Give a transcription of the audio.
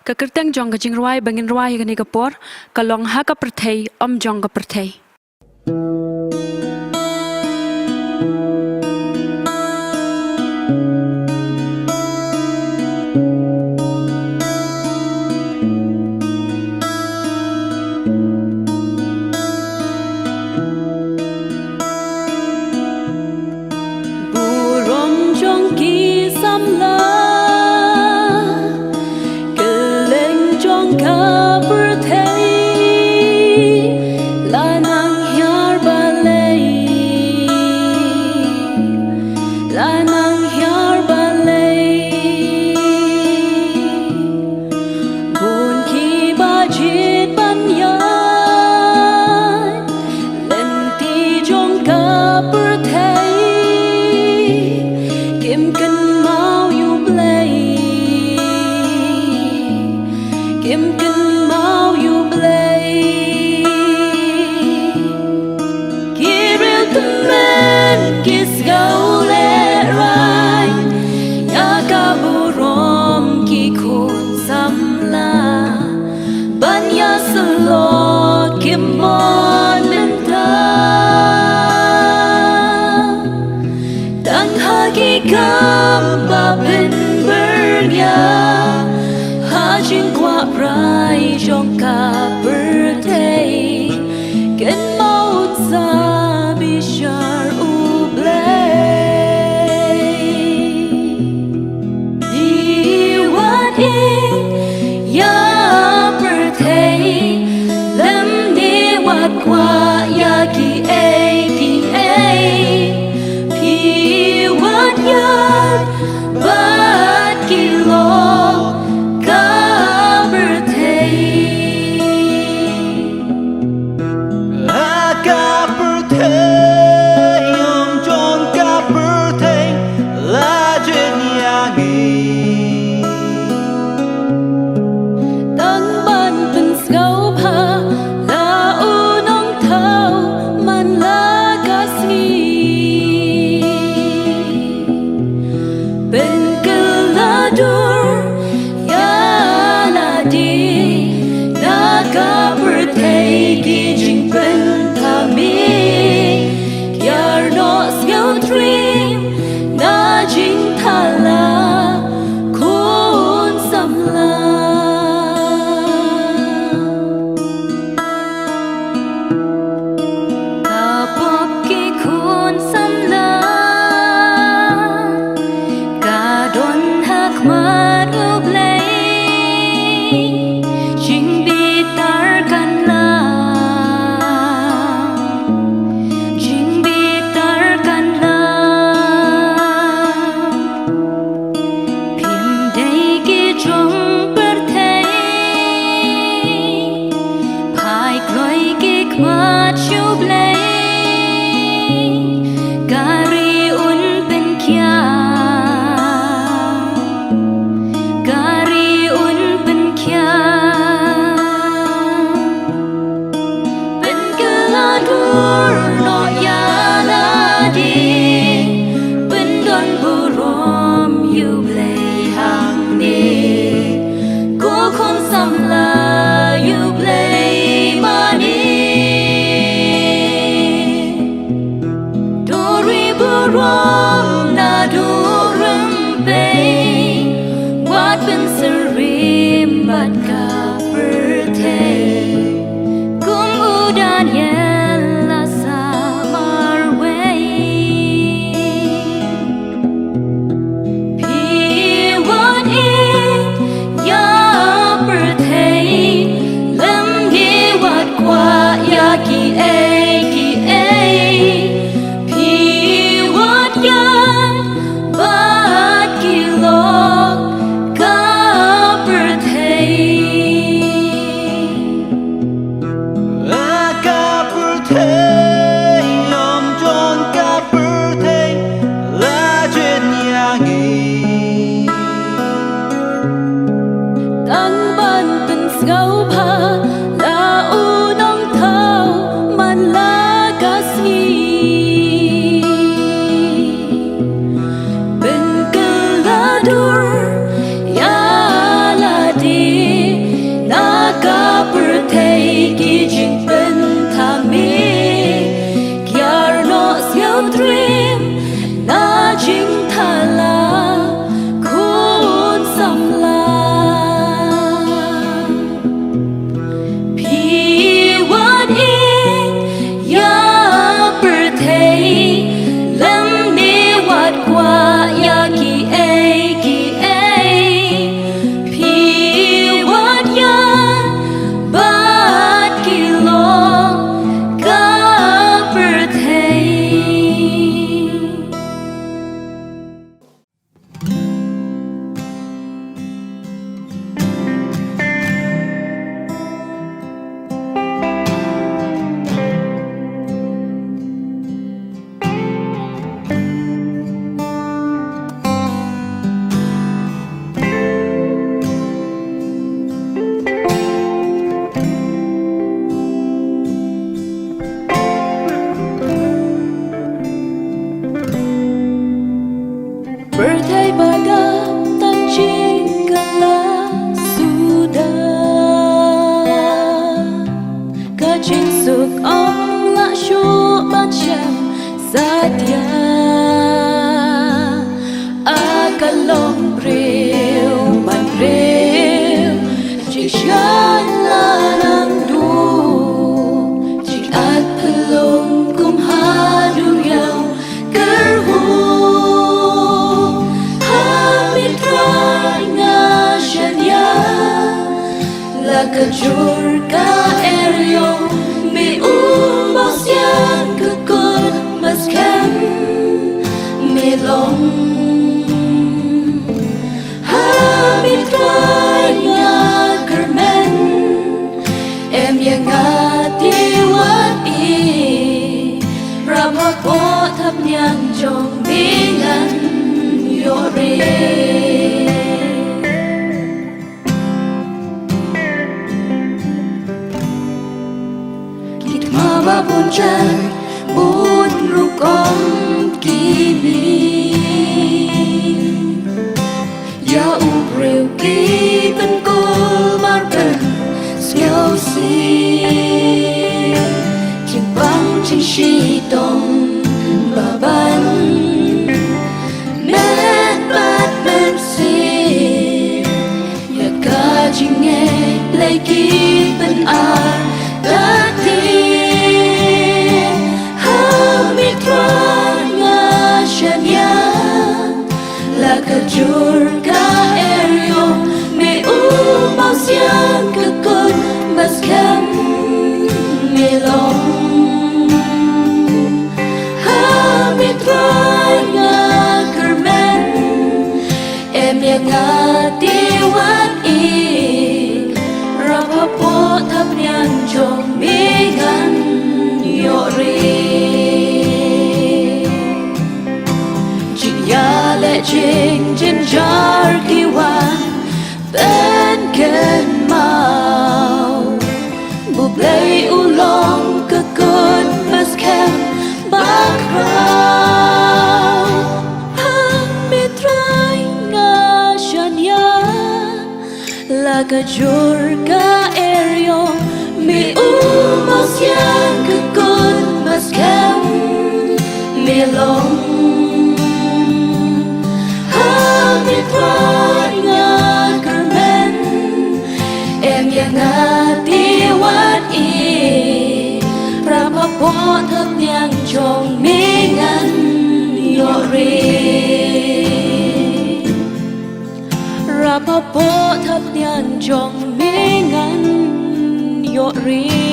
ka kerteng jong ka jingruai bangin ruai ka ni kapor ka long ha ka perthei om jong ka perthei burom jong ki samla Trong cả birthday ken maut sa bishar ublay what in ya birthday lam ni wat kwa ya ki pi what ya bat ki lo dur ya la di Kajurka Erio Me Bosian Kukun Maskem Me Long Hamitranya Kermen Em yang ngati wat I Rapapo thap nyang jong bingan Yore Mama puncan bun rukom kimi Ya ubreu ki ben kul marben siêu si Chim băng chim shi tông bà ban Mét bát bên si Ya ka chim nghe lấy ki ben ar Đã ti Kajurka Erio Me Bosian Kukun Maskem Me Long Hamitranya Kermen Em yang ngati wat I Rapapo thap nyan jong bingan Yori Ching chin jar kiwan Ben ken mau Bu play ulong kekun maskem bakrau Hamitrai nga shanya La kajurka Erio Mi Bosian kekun maskem Milong Hamitranya Kermen Em yang ngati wat I Rapapo thap nyang jong mingan Yore Rapapo thap nyang jong mingan Yore